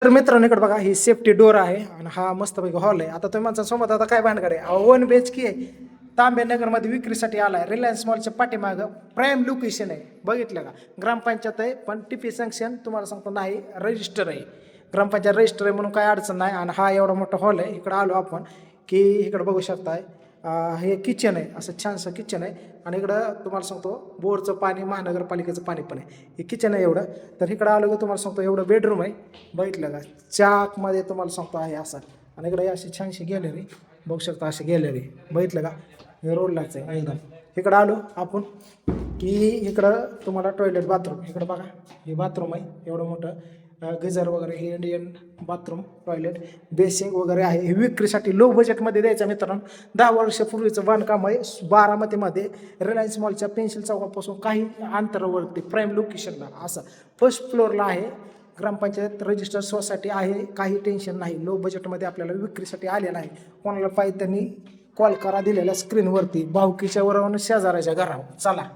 तर मित्रांनो इकडे बघा ही सेफ्टी डोर आहे आणि हा मस्तपैकी हॉल आहे. आता तुम्ही म्हणता सोबत आता काय भानगड आहे, 1 BHK आहे. तांबेनगरमध्ये विक्रीसाठी आलाय. रिलायन्स मॉलच्या पाठीमागं प्राईम लोकेशन आहे. बघितलं का? ग्रामपंचायत आहे, पण टीपी सँक्शन तुम्हाला सांगतो नाही, रजिस्टर आहे. ग्रामपंचायत रजिस्टर आहे म्हणून काय अडचण नाही. आणि हा एवढा मोठा हॉल आहे. इकडं आलो आपण की इकडं बघू शकताय हे किचन आहे, असं छानसं किचन आहे. आणि इकडं तुम्हाला सांगतो बोरचं पाणी, महानगरपालिकेचं पाणी पण आहे. हे किचन आहे एवढं. तर इकडं आलो की तुम्हाला सांगतो एवढं बेडरूम आहे. बघितलं का? चाकमध्ये तुम्हाला सांगतो आहे असं. आणि इकडे अशी छानशी गॅलरी बघू शकता, अशी गॅलरी बघितलं का? हे रोडलाच आहे एकदम. इकडं आलो आपण की इकडं तुम्हाला टॉयलेट बाथरूम, इकडं बघा हे बाथरूम आहे एवढं मोठं. गिझर वगैरे हे इंडियन बाथरूम टॉयलेट बेसिंग वगैरे आहे. हे विक्रीसाठी लो बजेटमध्ये द्यायचं मित्रांनो. 10 वर्षापूर्वीचं बांधकाम आहे. बारामतीमध्ये रिलायन्स मॉलच्या पेन्सिल चौकापासून काही अंतरावरती प्राईम लोकेशनला असं फर्स्ट फ्लोअरला आहे. ग्रामपंचायत रजिस्टर सोसायटी आहे. काही टेन्शन नाही. लो बजेटमध्ये आपल्याला विक्रीसाठी आलेलं आहे. कोणाला पाहिजे त्यांनी कॉल करा दिलेल्या स्क्रीनवरती. भावकीच्या वरून शेजाऱ्याच्या घरावर. चला.